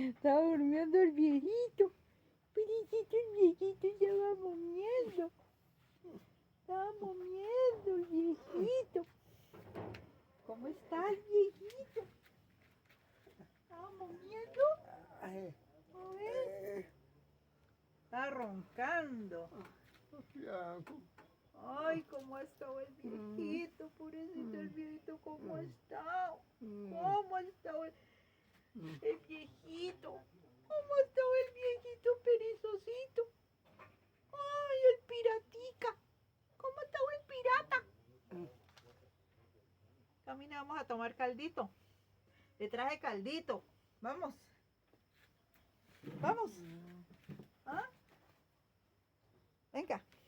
Estaba durmiendo el viejito. Pericito, el viejito estaba momiendo. Estaba momiendo el viejito. ¿Cómo estás, viejito? ¿Estaba momiendo? A ver. Está roncando. Ay, ¿cómo ha estado el viejito? Pobrecito el viejito, ¿cómo ha estado? ¿Cómo ha estado el viejito? ¿Cómo ha estado el viejito perezosito? Ay, el piratica. ¿Cómo ha estado el pirata? Camina, vamos a tomar caldito. Le traje caldito. Vamos. Vamos.